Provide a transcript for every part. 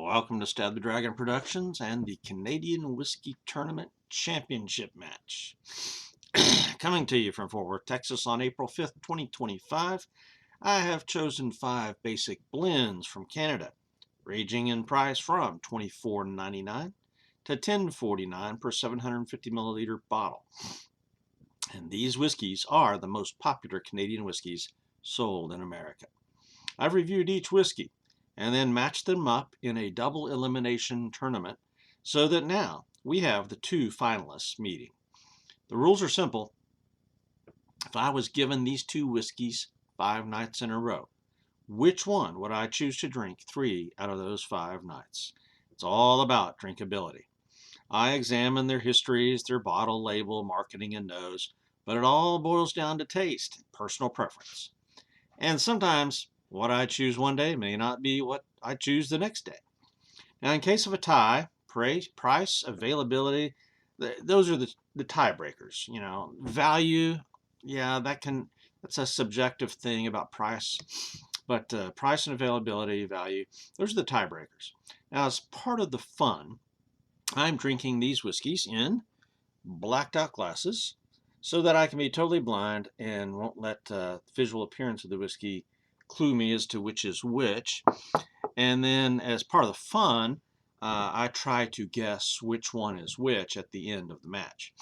Welcome to StabtheDragon Productions and the Canadian Whiskey Tournament Championship match. Coming to you from Fort Worth, Texas on April 5th, 2025, I have chosen 5 basic blends from Canada, ranging in price from $24.99 to $10.49 per 750 milliliter bottle. And these whiskeys are the most popular Canadian whiskeys sold in America. I've reviewed each whiskey and then matched them up in a double elimination tournament so that now we have the 2 finalists meeting. The rules are simple. If I was given these 2 whiskeys 5 nights in a row, which one would I choose to drink 3 out of those 5 nights? It's all about drinkability. I examine their histories, their bottle label, marketing, and nose, but it all boils down to taste, personal preference. And sometimes what I choose one day may not be what I choose the next day. Now, in case of a tie, price, availability, those are the tiebreakers. You know, value, yeah, that's a subjective thing about price, but price and availability, value, those are the tiebreakers. Now, as part of the fun, I'm drinking these whiskeys in blacked out glasses so that I can be totally blind and won't let the visual appearance of the whiskey clue me as to which is which. And then as part of the fun, I try to guess which one is which at the end of the match.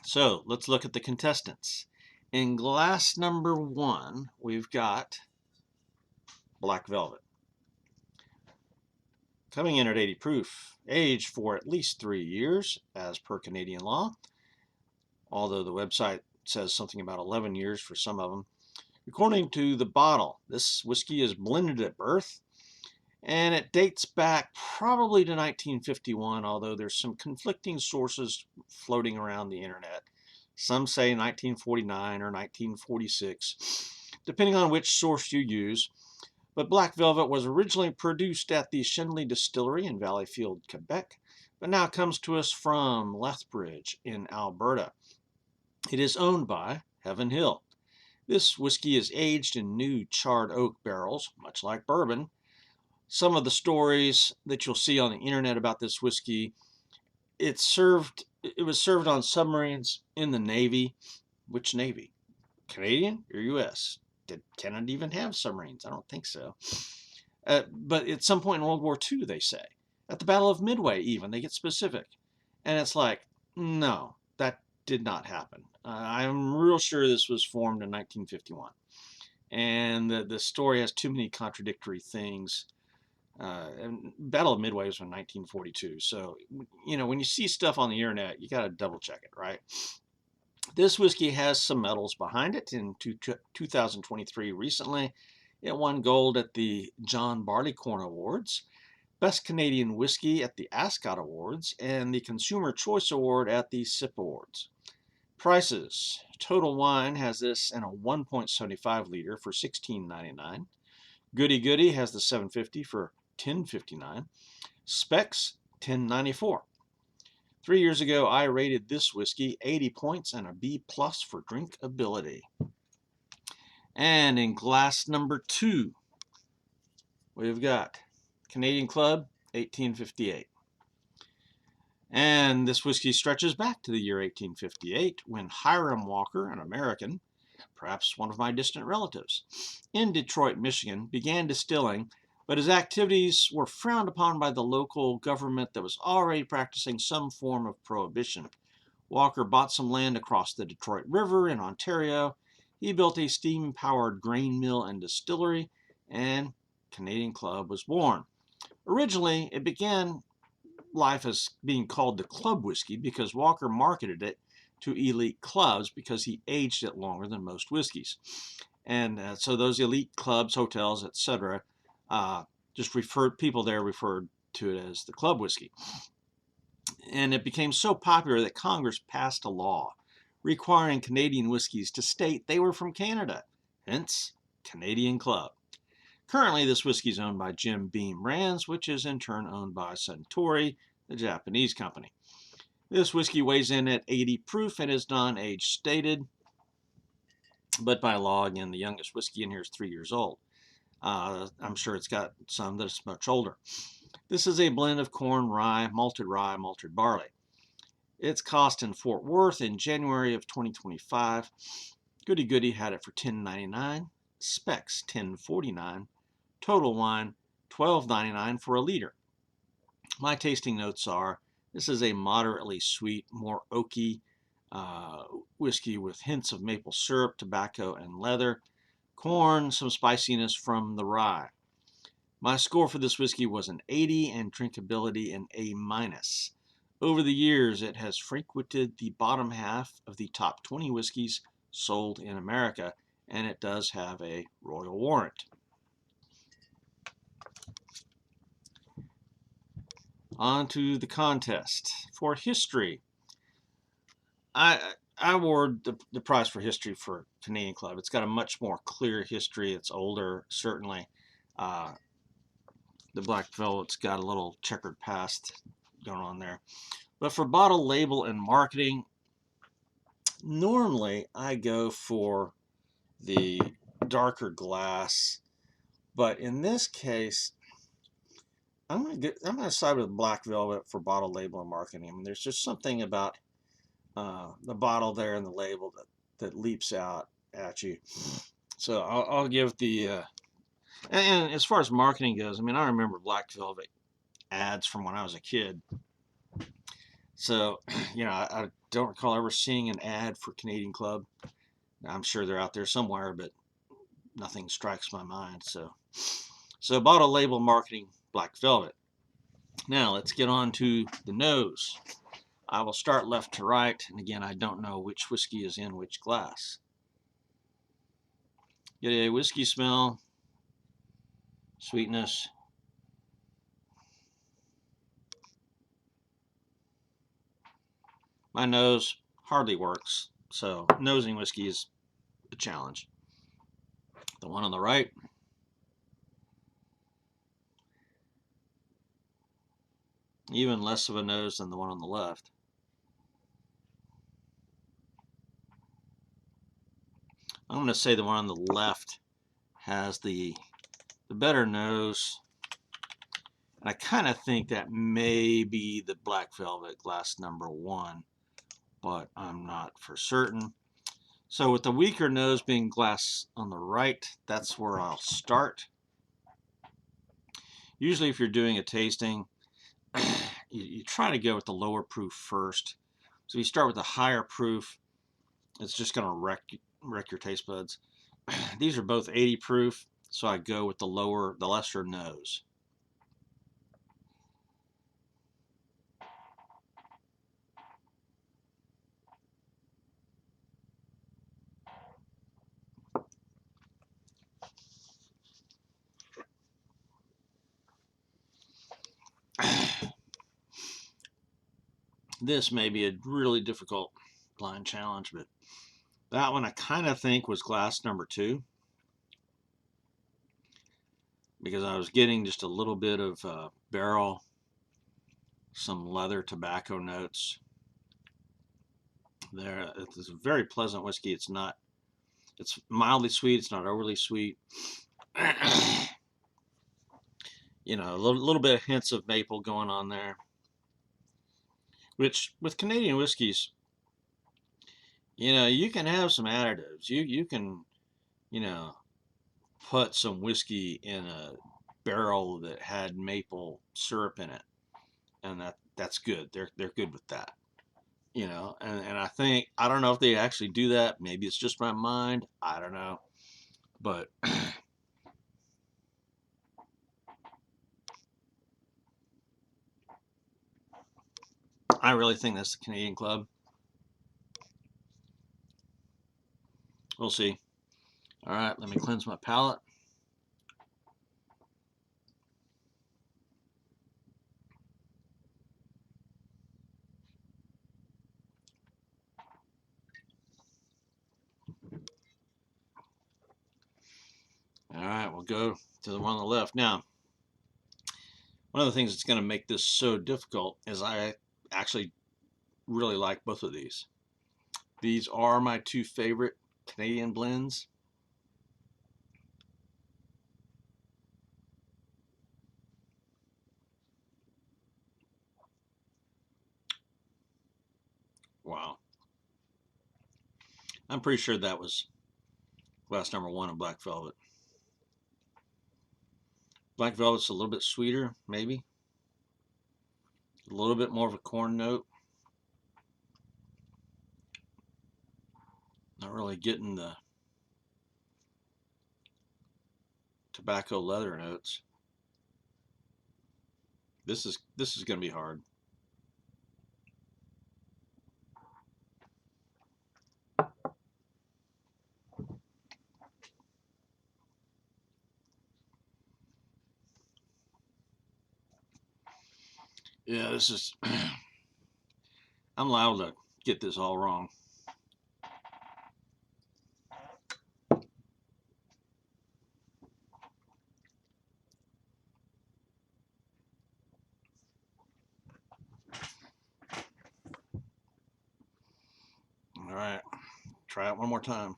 So let's look at the contestants. In glass number 1, we've got Black Velvet. Coming in at 80 proof, aged for at least 3 years as per Canadian law, although the website says something about 11 years for some of them. According to the bottle, this whiskey is blended at birth, and it dates back probably to 1951, although there's some conflicting sources floating around the internet. Some say 1949 or 1946, depending on which source you use. But Black Velvet was originally produced at the Shenley Distillery in Valleyfield, Quebec, but now comes to us from Lethbridge in Alberta. It is owned by Heaven Hill. This whiskey is aged in new charred oak barrels, much like bourbon. Some of the stories that you'll see on the internet about this whiskey, it was served on submarines in the Navy. Which Navy? Canadian or U.S.? Did Canada even have submarines? I don't think so. But at some point in World War II, they say. At the Battle of Midway, even, they get specific. And it's like, no, that did not happen. I'm real sure this was formed in 1951. And the story has too many contradictory things. And Battle of Midway was in 1942. So, you know, when you see stuff on the internet, you got to double check it, right? This whiskey has some medals behind it. In 2023, recently, it won gold at the John Barleycorn Awards, Best Canadian Whiskey at the Ascot Awards, and the Consumer Choice Award at the SIP Awards. Prices. Total Wine has this in a 1.75 liter for $16.99. Goody Goody has the 750 for $10.59. Specs, $10.94. 3 years ago, I rated this whiskey 80 points and a B+ for drinkability. And in glass number 2, we've got Canadian Club 1858. And this whiskey stretches back to the year 1858 when Hiram Walker, an American, perhaps one of my distant relatives, in Detroit, Michigan, began distilling, but his activities were frowned upon by the local government that was already practicing some form of prohibition. Walker bought some land across the Detroit River in Ontario. He built a steam-powered grain mill and distillery, and Canadian Club was born. Originally, it began life as being called the Club Whiskey because Walker marketed it to elite clubs because he aged it longer than most whiskeys. And so those elite clubs, hotels, etc., people there referred to it as the Club Whiskey. And it became so popular that Congress passed a law requiring Canadian whiskeys to state they were from Canada, hence Canadian Club. Currently, this whiskey is owned by Jim Beam Brands, which is in turn owned by Suntory, the Japanese company. This whiskey weighs in at 80 proof and is non-age stated, but by law, again, the youngest whiskey in here is 3 years old. I'm sure it's got some that's much older. This is a blend of corn, rye, malted barley. It's cost in Fort Worth in January of 2025. Goody Goody had it for $10.99. Specs $10.49. Total Wine $12.99 for a liter. My tasting notes are: this is a moderately sweet, more oaky whiskey with hints of maple syrup, tobacco, and leather. Corn, some spiciness from the rye. My score for this whiskey was an 80 and drinkability an A-. Over the years, it has frequented the bottom half of the top 20 whiskeys sold in America, and it does have a royal warrant. On to the contest. For history, I award the prize for history for Canadian Club. It's got a much more clear history. It's older, certainly. The Black Velvet's got a little checkered past going on there. But for bottle, label, and marketing, normally I go for the darker glass. But in this case, I'm gonna side with Black Velvet for bottle, label, and marketing. I mean, there's just something about the bottle there and the label that leaps out at you. So I'll give the and as far as marketing goes, I mean, I remember Black Velvet ads from when I was a kid. So, I don't recall ever seeing an ad for Canadian Club. I'm sure they're out there somewhere, but nothing strikes my mind. So bottle, label, marketing, Black Velvet. Now let's get on to the nose. I will start left to right, and again, I don't know which whiskey is in which glass. Get a whiskey smell, sweetness. My nose hardly works, so nosing whiskey is a challenge. The one on the right, even less of a nose than the one on the left. I'm going to say the one on the left has the better nose. And I kind of think that may be the Black Velvet glass number 1, but I'm not for certain. So with the weaker nose being glass on the right, that's where I'll start. Usually if you're doing a tasting, you try to go with the lower proof first. So if you start with the higher proof, it's just going to wreck your taste buds. These are both 80 proof, so I go with the lesser nose. This may be a really difficult blind challenge, but that one I kind of think was glass number 2, because I was getting just a little bit of barrel, some leather tobacco notes there. It's a very pleasant whiskey. It's mildly sweet. It's not overly sweet. A little bit of hints of maple going on there, which with Canadian whiskeys, you can have some additives. You can, put some whiskey in a barrel that had maple syrup in it, and that's good. They're good with that. And I think, I don't know if they actually do that. Maybe it's just my mind. I don't know. But I really think that's the Canadian Club. We'll see. All right, let me cleanse my palate. All right, we'll go to the one on the left. Now, one of the things that's going to make this so difficult is I actually really like both of these. These are my 2 favorite Canadian blends. Wow. I'm pretty sure that was glass number 1 of Black Velvet. Black Velvet's a little bit sweeter, maybe. A little bit more of a corn note. Not really getting the tobacco leather notes. This is going to be hard. Yeah, this is I'm liable to get this all wrong. All right. Try it one more time.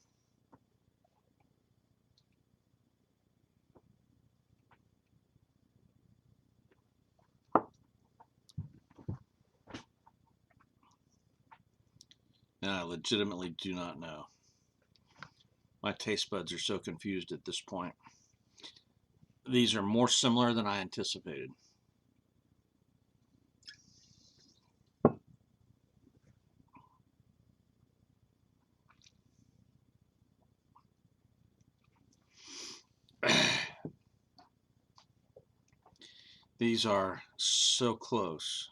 And I legitimately do not know. My taste buds are so confused at this point. These are more similar than I anticipated. These are so close.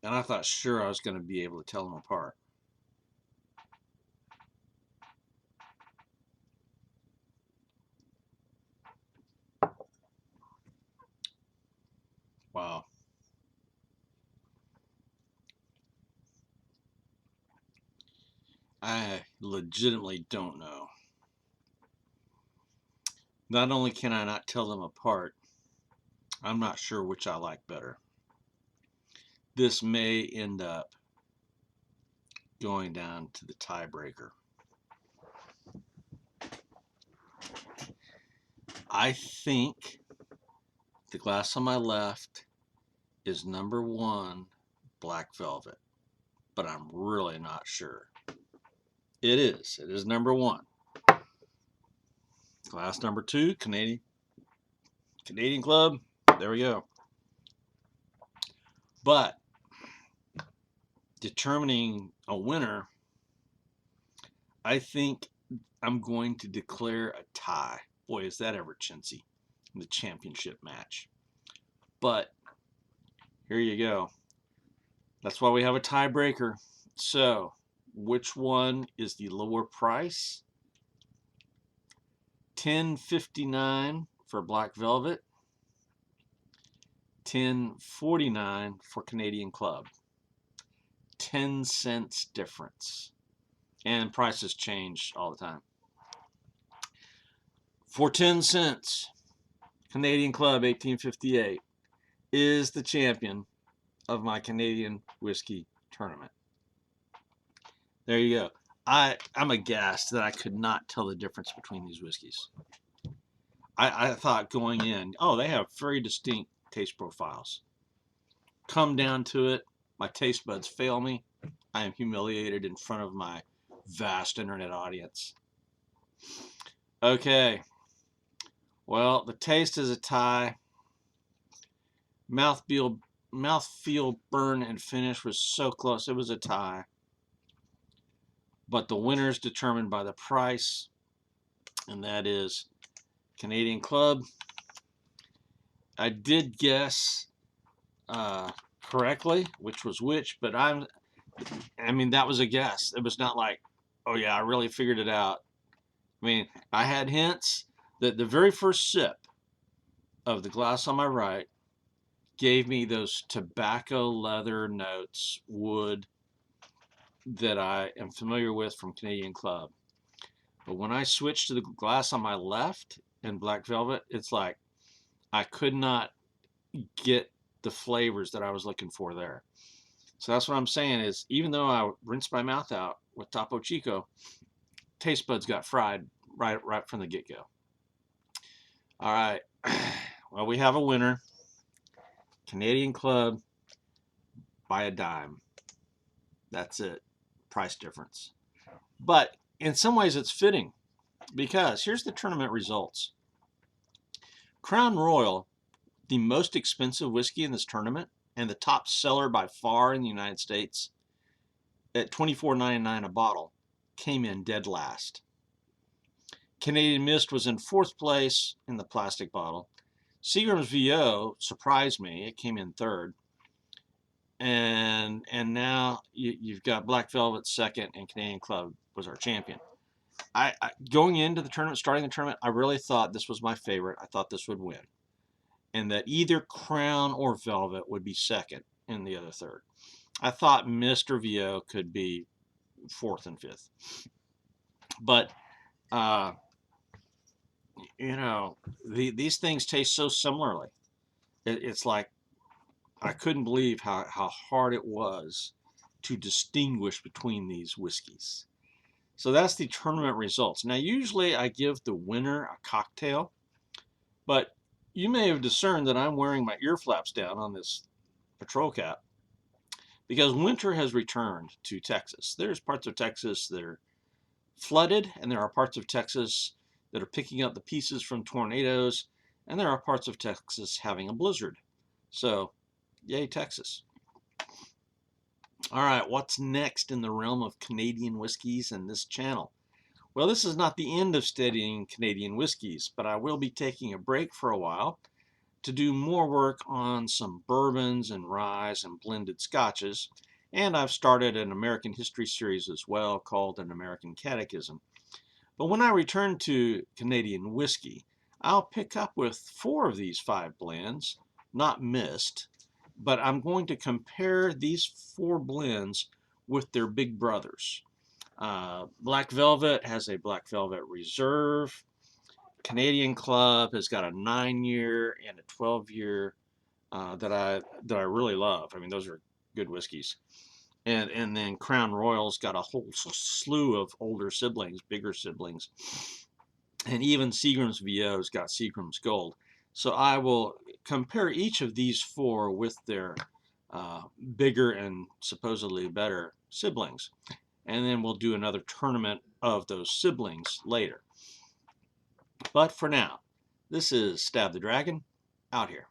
And I thought sure I was going to be able to tell them apart. Wow. I legitimately don't know. Not only can I not tell them apart, I'm not sure which I like better. This may end up going down to the tiebreaker. I think the glass on my left is number 1 Black Velvet, but I'm really not sure. It is number 1. Glass number 2, Canadian Club. There we go. But determining a winner, I think I'm going to declare a tie. Boy, is that ever chintzy in the championship match. But here you go. That's why we have a tiebreaker. So, which one is the lower price? $10.59 for Black Velvet. $10.49 for Canadian Club. 10 cents difference. And prices change all the time. For 10 cents, Canadian Club 1858 is the champion of my Canadian whiskey tournament. There you go. I'm aghast that I could not tell the difference between these whiskeys. I thought going in, oh, they have very distinct taste profiles. Come down to it, my taste buds fail me. I am humiliated in front of my vast internet audience. Okay. Well, the taste is a tie. Mouthfeel, burn, and finish was so close. It was a tie. But the winner is determined by the price, and that is Canadian Club. I did guess correctly, which was which, but I mean, that was a guess. It was not like, oh yeah, I really figured it out. I mean, I had hints that the very first sip of the glass on my right gave me those tobacco leather notes, wood, that I am familiar with from Canadian Club. But when I switched to the glass on my left in Black Velvet, it's like I could not get the flavors that I was looking for there. So that's what I'm saying is, even though I rinsed my mouth out with Topo Chico, taste buds got fried right from the get-go. All right. Well, we have a winner. Canadian Club by a dime. That's it. Price difference. But in some ways it's fitting, because here's the tournament results. Crown Royal, the most expensive whiskey in this tournament and the top seller by far in the United States, at $24.99 a bottle, came in dead last. Canadian Mist was in 4th place in the plastic bottle. Seagram's VO surprised me. It came in 3rd. And now you've got Black Velvet 2nd, and Canadian Club was our champion. I going into the tournament, starting the tournament, I really thought this was my favorite. I thought this would win, and that either Crown or Velvet would be 2nd and the other 3rd. I thought Mr. VO could be 4th and 5th. But you know, these things taste so similarly. It's like, I couldn't believe how hard it was to distinguish between these whiskeys. So that's the tournament results. Now, usually I give the winner a cocktail, but you may have discerned that I'm wearing my ear flaps down on this patrol cap because winter has returned to Texas. There's parts of Texas that are flooded, and there are parts of Texas that are picking up the pieces from tornadoes, and there are parts of Texas having a blizzard. So, yay, Texas. All right, what's next in the realm of Canadian whiskeys and this channel? Well, this is not the end of studying Canadian whiskeys, but I will be taking a break for a while to do more work on some bourbons and ryes and blended scotches, and I've started an American history series as well called An American Catechism. But when I return to Canadian whiskey, I'll pick up with 4 of these 5 blends, not missed, but I'm going to compare these 4 blends with their big brothers. Black Velvet has a Black Velvet Reserve. Canadian Club has got a 9-year and a 12-year that I really love. I mean, those are good whiskeys. And then Crown Royal's got a whole slew of older siblings, bigger siblings. And even Seagram's VO's got Seagram's Gold. So I will compare each of these 4 with their bigger and supposedly better siblings. And then we'll do another tournament of those siblings later. But for now, this is Stab the Dragon, out here.